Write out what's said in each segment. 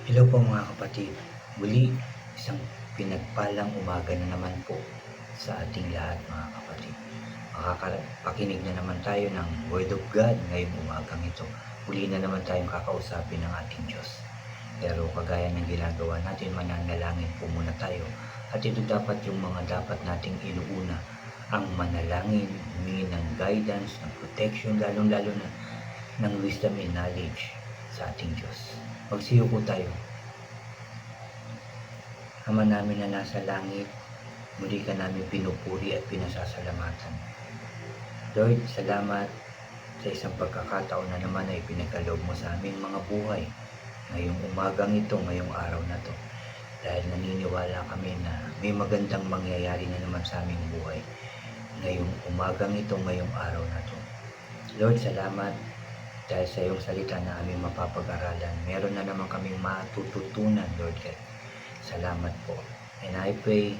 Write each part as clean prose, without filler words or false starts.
Hello po mga kapatid. Muli, isang pinagpalang umaga na naman po sa ating lahat mga kapatid. Makakapakinig na naman tayo ng Word of God ngayong umagang ito. Muli na naman tayong kakausapin ng ating Diyos. Pero kagaya ng ginagawa natin, mananalangin po muna tayo. At ito dapat yung mga dapat nating inuuna. Ang manalangin, humingi ng guidance, ng protection, lalong-lalo na ng wisdom and knowledge sa ating Diyos. Magsiyo po tayo. Ama namin na nasa langit, muli ka namin pinupuri at pinasasalamatan. Lord, salamat sa isang pagkakataon na naman ay pinagkaloob mo sa aming mga buhay ngayong umagang ito, ngayong araw na to. Dahil naniniwala kami na may magandang mangyayari na naman sa aming buhay ngayong umagang ito, ngayong araw na to. Lord, salamat dahil sa iyong salita na aming mapapag-aralan. Meron na naman kaming matututunan, Lord God. Salamat po. And I pray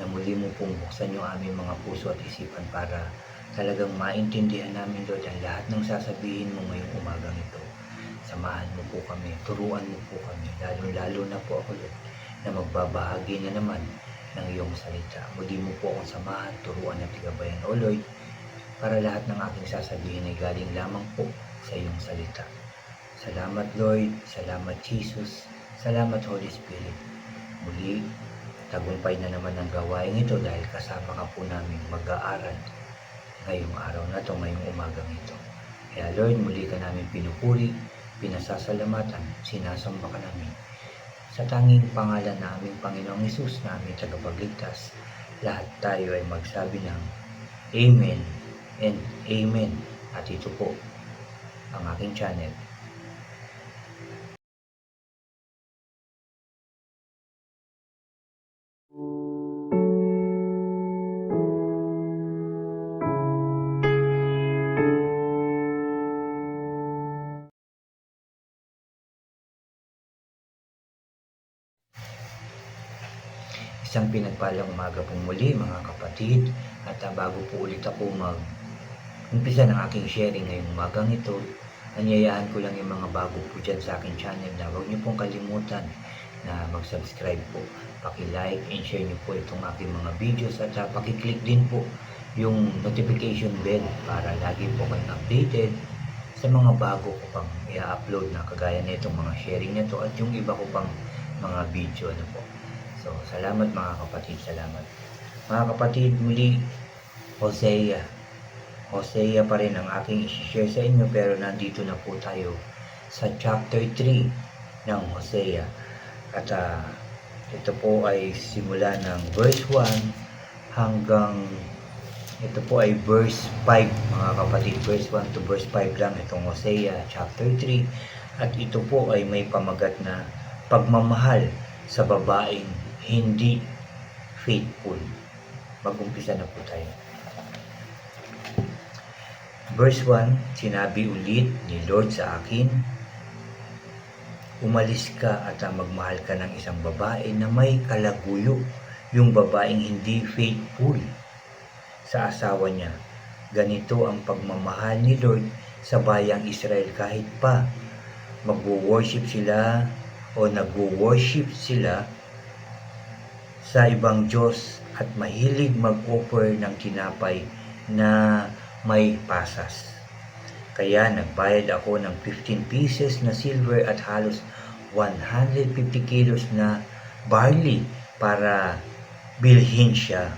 na muli mo pong buksan yung aming mga puso at isipan para talagang maintindihan namin, Lord, ang lahat ng sasabihin mo ngayong umagang ito. Samahan mo po kami, turuan mo po kami, lalo na po ako, Lord, na magbabahagi na naman ng iyong salita. Muli mo po akong samahan, turuan at gabayan, O Lord, para lahat ng aking sasabihin ay galing lamang po sa iyong salita. Salamat, Lord. Salamat, Jesus. Salamat, Holy Spirit. Muli, tagumpay na naman ang gawain ito dahil kasama ka po namin mag-aaral ngayong araw na ito, ngayong umagang ito. Kaya Lord, muli ka namin pinupuri, pinasasalamatan, sinasamba ka namin. Sa tanging pangalan na aming Panginoong Hesus na aming tagapagligtas, lahat tayo ay magsabi ng Amen and Amen. At ito po ang aking channel. Isang pinagpalang umaga pong muli mga kapatid, at bago po ulit ako mag-umpisa ng aking sharing ngayong umagang ito, anyayaan ko lang yung mga bago po dyan sa aking channel na huwag niyo pong kalimutan na mag-subscribe po, paki-like and share niyo po itong aking mga videos, at paki-click din po yung notification bell para lagi po kayong updated sa mga bago ko pang i-upload na kagaya na itong mga sharing na to at yung iba ko pang mga video po. So, salamat mga kapatid, salamat. Mga kapatid, muli, Hosea pa rin ang aking i-share sa inyo, pero nandito na po tayo sa chapter 3 ng Hosea. At ito po ay simula ng verse 1 hanggang ito po ay verse 5 mga kapatid. Verse 1 to verse 5 lang itong Hosea chapter 3. At ito po ay may pamagat na pagmamahal sa babaeng hindi faithful. Mag-umpisa na po tayo. Verse 1, sinabi ulit ni Lord sa akin, umalis ka at magmahal ka ng isang babae na may kalaguyo, yung babaeng hindi faithful sa asawa niya. Ganito ang pagmamahal ni Lord sa bayang Israel kahit pa mag-worship sila o nag-worship sila sa ibang Diyos at mahilig mag-offer ng tinapay na may pasas. Kaya nagbayad ako ng 15 pieces na silver at halos 150 kilos na barley para bilhin siya.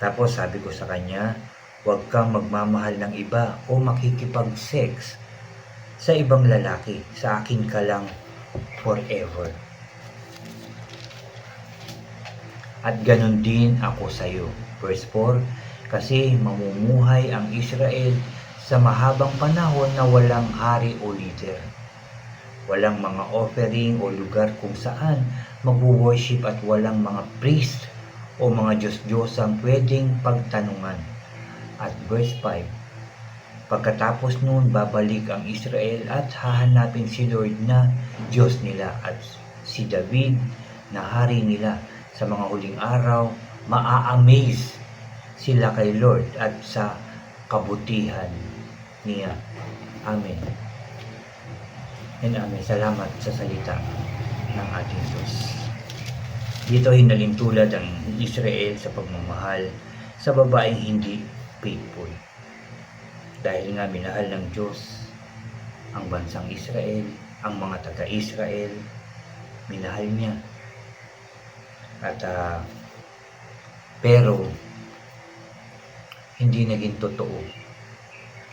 Tapos sabi ko sa kanya, huwag kang magmamahal ng iba o makikipag-sex sa ibang lalaki. Sa akin ka lang forever. At ganon din ako sa iyo. Verse 4, kasi mamumuhay ang Israel sa mahabang panahon na walang hari o leader. Walang mga offering o lugar kung saan mag-worship at walang mga priest o mga Diyos-Diyosang pwedeng pagtanungan. At verse 5, pagkatapos noon babalik ang Israel at hahanapin si Lord na Diyos nila at si David na hari nila. Sa mga huling araw, maa-amaze sila kay Lord at sa kabutihan niya. Amen. And amen. Salamat sa salita. ng ating Diyos. Dito hinalintulad ang Israel sa pagmamahal sa babaeng hindi faithful. Dahil nga minahal ng Diyos ang bansang Israel, ang mga taga-Israel, minahal niya. At pero hindi naging totoo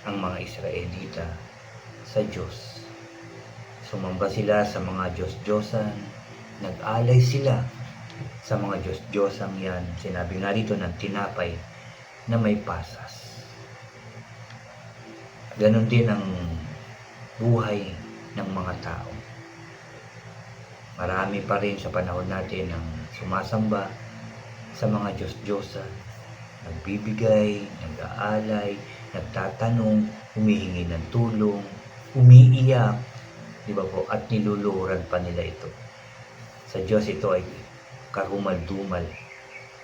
ang mga Israelita sa Diyos. Sumamba sila sa mga Diyos-Diyosan, nag-alay sila sa mga Diyos-Diyosang yan. Sinabi nga dito ng tinapay na may pasas. Ganon din ang buhay ng mga tao. Marami pa rin sa panahon natin ang sumasamba sa mga Diyos-Diyosan, nagbibigay, nag-aalay, nagtatanong, humihingi ng tulong, umiiyak, di ba po? At niluluhuran pa nila ito. Sa Diyos ito ay karumal-dumal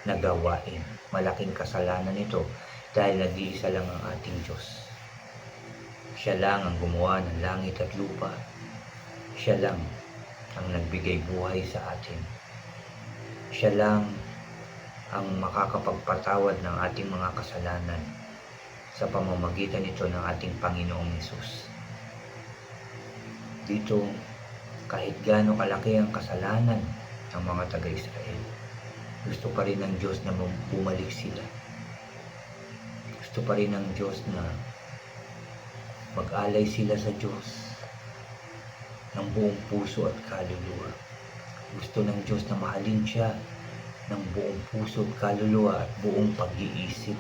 na gawain. Malaking kasalanan ito dahil nag-iisa lang ang ating Diyos. Siya lang ang gumawa ng langit at lupa. Siya lang ang nagbigay buhay sa atin. Siya lang ang makakapagpatawad ng ating mga kasalanan sa pamamagitan nito ng ating Panginoong Hesus. Dito, kahit gaano kalaki ang kasalanan ng mga taga-Israel, gusto pa rin ng Diyos na bumalik sila. Gusto pa rin ng Diyos na mag-alay sila sa Diyos ng buong puso at kaluluwa. Gusto ng Diyos na mahalin siya ng buong puso at kaluluwa at buong pag-iisip.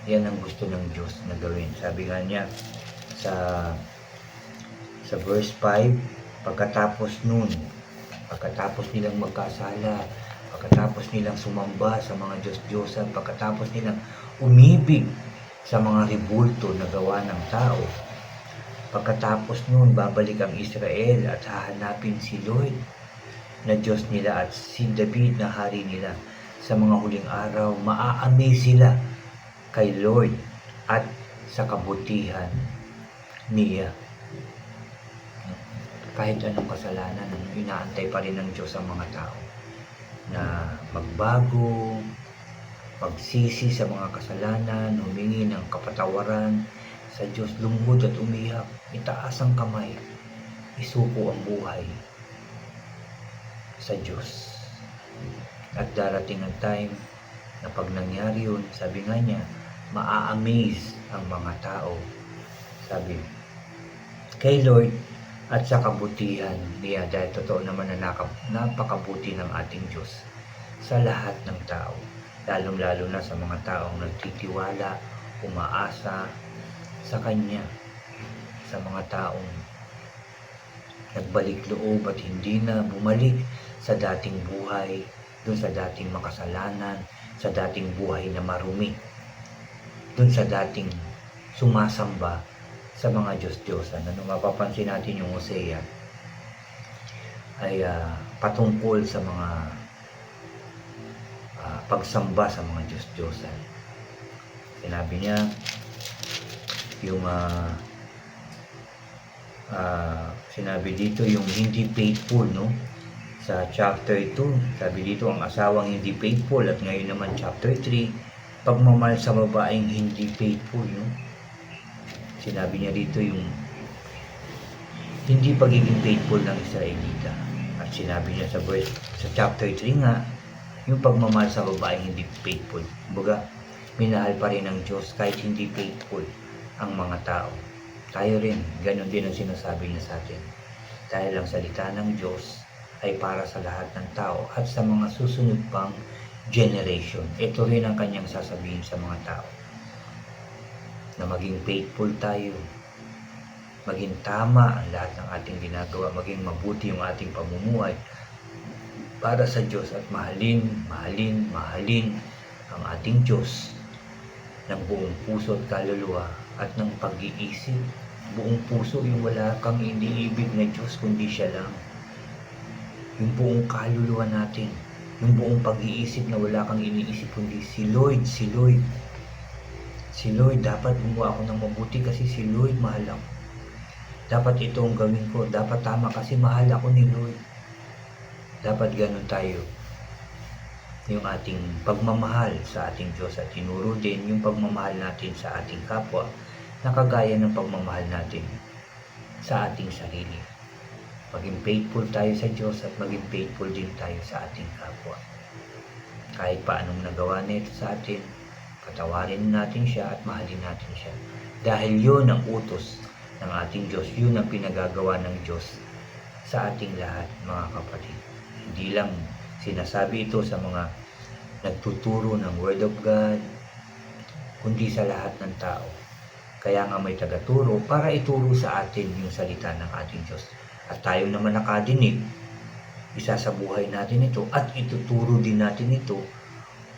Yan ang gusto ng Diyos na gawin. Sabi nga niya sa verse 5, pagkatapos nilang magkasala, pagkatapos nilang sumamba sa mga Diyos-Diyosan, pagkatapos nilang umibig sa mga ribulto na gawa ng tao, pagkatapos nun, babalik ang Israel at hahanapin si Lord na Diyos nila at si David na hari nila. Sa mga huling araw, maa-amaze sila kay Lord at sa kabutihan niya. Kahit anong kasalanan, inaantay pa rin ng Diyos ang mga tao na magbago, magsisi sa mga kasalanan, humingi ng kapatawaran sa Diyos, lumuhod at umiyak, itaas ang kamay, isuko ang buhay sa Diyos. At darating ang time na pag nangyari yun, sabi nga niya, maa-amaze ang mga tao, sabi, kay Lord at sa kabutihan niya, dahil totoo naman na napakabuti ng ating Diyos sa lahat ng tao, lalong-lalo na sa mga taong nagtitiwala, umaasa sa Kanya, sa mga taong nagbalik loob at hindi na bumalik sa dating buhay, dun sa dating makasalanan, sa dating buhay na marumi, dun sa dating sumasamba sa mga Diyos-Diyosan. Ano mapapansin natin yung Hosea ay patungkol sa mga pagsamba sa mga Diyos-Diyosan. Sinabi niya yung sinabi dito yung hindi faithful, no? Sa chapter 2, sabi dito ang asawang hindi faithful, at ngayon naman chapter 3, pagmamahal sa babaeng hindi faithful, no? Sinabi niya dito yung hindi pagiging faithful ng Israelita. At sinabi niya sa chapter 3 nga, yung pagmamahal sa babaeng hindi faithful. Kumbaga, minahal pa rin ng Diyos kahit hindi faithful ang mga tao. Tayo rin, ganun din ang sinasabi niya sa atin. Dahil ang salita ng Diyos ay para sa lahat ng tao at sa mga susunod pang generation. Ito rin ang kanyang sasabihin sa mga tao. Na maging faithful tayo, maging tama ang lahat ng ating ginagawa, maging mabuti yung ating pamumuhay para sa Diyos, at mahalin ang ating Diyos ng buong puso at kaluluwa at ng pag-iisip. Buong puso, yung wala kang iniibig na Diyos kundi siya lang. Yung buong kaluluwa natin, yung buong pag-iisip na wala kang iniisip kundi si Lord. Si Lord, dapat gumawa ako ng mabuti kasi si Lord mahal ako. Dapat ito ang gawin ko, dapat tama kasi mahal ako ni Lord. Dapat ganun tayo, yung ating pagmamahal sa ating Diyos, at tinuro din yung pagmamahal natin sa ating kapwa na kagaya ng pagmamahal natin sa ating sarili. Maging faithful tayo sa Diyos at maging faithful din tayo sa ating kapwa. Kahit pa anong nagawa nito sa atin, patawarin natin siya at mahalin natin siya. Dahil yun ang utos ng ating Diyos, yun ang pinagagawa ng Diyos sa ating lahat, mga kapatid. Hindi lang sinasabi ito sa mga nagtuturo ng Word of God, kundi sa lahat ng tao. Kaya nga may tagaturo para ituro sa atin yung salita ng ating Diyos. At tayo naman nakadinig, isa sa buhay natin ito at ituturo din natin ito,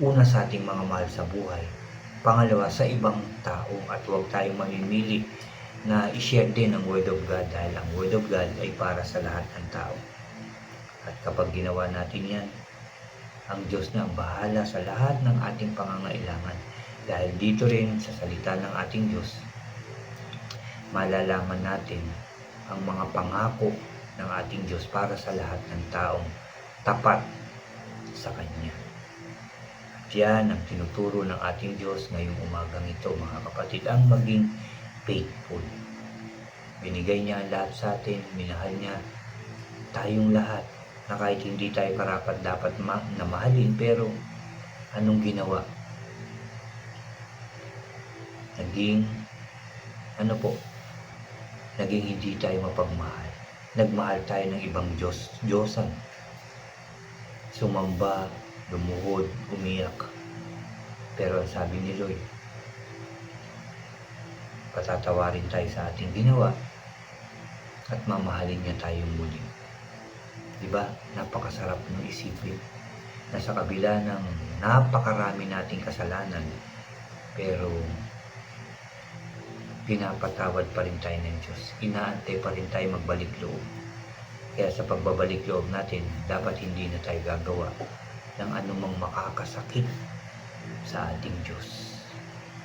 una sa ating mga mahal sa buhay, pangalawa sa ibang tao, at huwag tayong mamimili na i-share din ang Word of God dahil ang Word of God ay para sa lahat ng tao. At kapag ginawa natin yan, ang Diyos na ang bahala sa lahat ng ating pangangailangan. Dahil dito rin sa salita ng ating Diyos, malalaman natin ang mga pangako ng ating Diyos para sa lahat ng taong tapat sa Kanya. At yan ang tinuturo ng ating Diyos ngayong umagang ito, mga kapatid, ang maging faithful. Binigay niya ang lahat sa atin, minahal niya tayong lahat, na kahit hindi tayo karapat dapat na mahalin, pero anong ginawa? Naging hindi tayo mapagmahal. Nagmahal tayo ng ibang Diyosan. Sumamba, lumuhod, umiyak. Pero ang sabi ni Lord, patatawarin tayo sa ating ginawa at mamahalin niya tayong muli. Diba? Napakasarap ng isipin na sa kabila ng napakarami nating kasalanan, pero pinapatawad pa rin tayo ng Diyos. Inaantay pa rin tayo magbalik loob. Kaya sa pagbabalik loob natin, dapat hindi na tayo gagawa ng anumang makakasakit sa ating Diyos.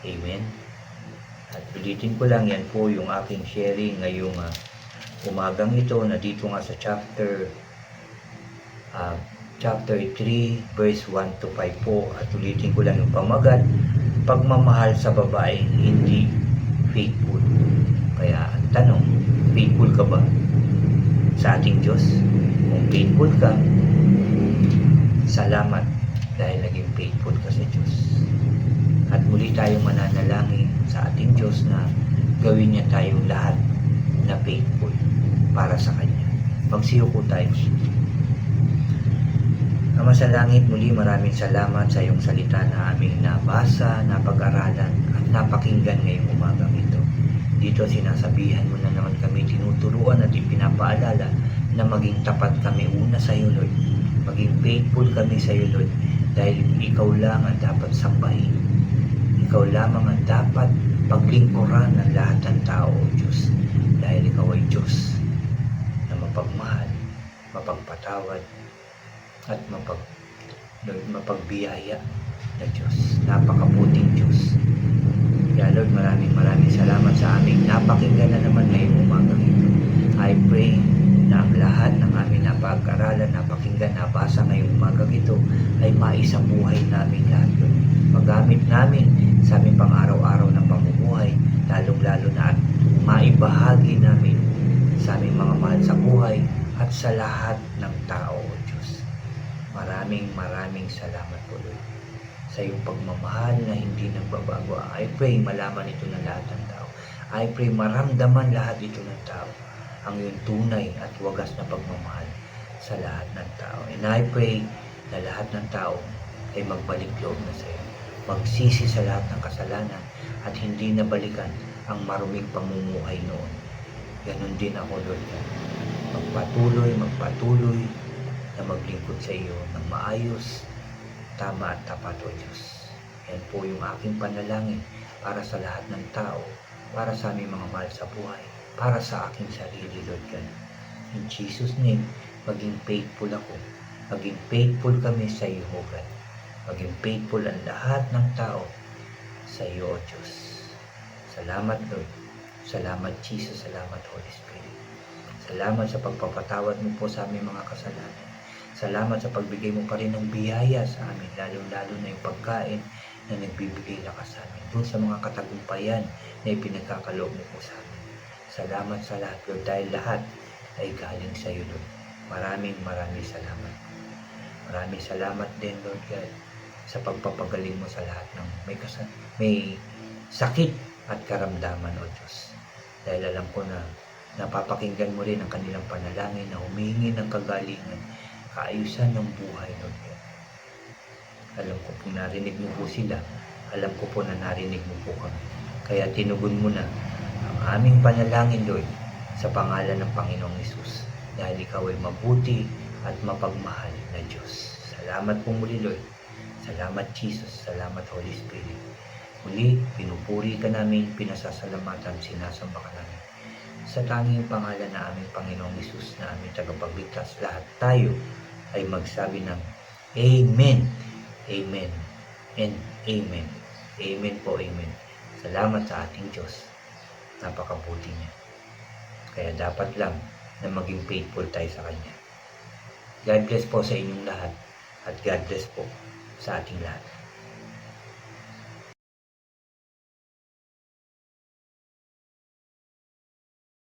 Amen? At ulitin ko lang, yan po yung aking sharing ngayong umagang ito, na dito nga sa chapter 3 verse 1 to 5 po. At ulitin ko lang yung pamagat, pagmamahal sa babae hindi faithful. Kaya ang tanong, faithful ka ba sa ating Diyos? Kung faithful ka, salamat dahil naging faithful ka sa Diyos. At muli tayong mananalangin sa ating Diyos na gawin niya tayong lahat na faithful para sa Kanya. Magsiyuko tayo. Ama sa langit, muli maraming salamat sa iyong salita na aming nabasa, napag-aralan at napakinggan ngayong umagang ito. Dito sinasabihan mo na naman kami, tinuturuan at ipinapaalala na maging tapat kami una sa iyo, Lord. Maging faithful kami sa iyo, Lord, dahil ikaw lang ang dapat sambahin. Ikaw lamang ang dapat paglingkuran ng lahat ng tao, O Diyos, dahil ikaw ay Diyos na mapagmahal, mapagpatawad, at mapagbiyaya na Diyos. Napakabuting Diyos. Kaya Lord, maraming salamat sa aming napakinggan na naman ngayong umagang ito. I pray na ang lahat ng aming napag-aralan, napakinggan, nabasa ngayong umagang ito ay maisabuhay namin lahat, Lord. Magamit namin sa aming pang-araw-araw na pamumuhay, lalong-lalo na at maibahagi namin sa aming mga mahal sa buhay at sa lahat ng tao, O Diyos. Maraming salamat po, Lord, sa iyong pagmamahal na hindi nagbabago. I pray malaman ito ng lahat ng tao. I pray maramdaman lahat ito ng tao ang iyong tunay at wagas na pagmamahal sa lahat ng tao. And I pray na lahat ng tao ay magbalik loob na sa iyo, magsisi sa lahat ng kasalanan at hindi na balikan ang maruming pamumuhay noon. Ganon din ako, Lord. Magpatuloy na maglingkod sa iyo ng maayos, tama at tapat, O Diyos. Yan po yung aking panalangin para sa lahat ng tao, para sa aming mga mahal sa buhay, para sa aking sarili, Lord God. In Jesus' name, maging faithful ako. Maging faithful kami sa iyo, O God. Maging faithful ang lahat ng tao sa iyo, O Diyos. Salamat, Lord. Salamat, Jesus. Salamat, Holy Spirit. Salamat sa pagpapatawad mo po sa aming mga kasalanan. Salamat sa pagbigay mo pa rin ng biyaya sa amin, lalo-lalo na yung pagkain na nagbibigay lakas sa amin. Doon sa mga katagumpayan na ipinagkakaloob mo po sa amin. Salamat sa lahat, Lord, dahil lahat ay galing sa iyo, Lord. Maraming salamat. Maraming salamat din, Lord God, sa pagpapagaling mo sa lahat ng may sakit at karamdaman, O Diyos. Dahil alam ko na napapakinggan mo rin ang kanilang panalangin na humihingi ng kagalingan, kaayusan ng buhay, Lord God. Alam ko po narinig mo po sila. Alam ko po na narinig mo po kami. Kaya tinugon mo na ang aming panalangin, Lord, sa pangalan ng Panginoong Hesus. Dahil ikaw ay mabuti at mapagmahal na Diyos. Salamat po muli, Lord. Salamat, Jesus. Salamat, Holy Spirit. Muli, pinupuri ka namin, pinasasalamatan, sinasamba ka namin. Sa tanging pangalan na aming Panginoong Hesus na aming tagapagligtas, lahat tayo ay magsabi ng Amen, Amen, and Amen. Amen po, Amen. Salamat sa ating Diyos. Napakabuti niya. Kaya dapat lang na maging faithful tayo sa Kanya. God bless po sa inyong lahat at God bless po sa ating lahat.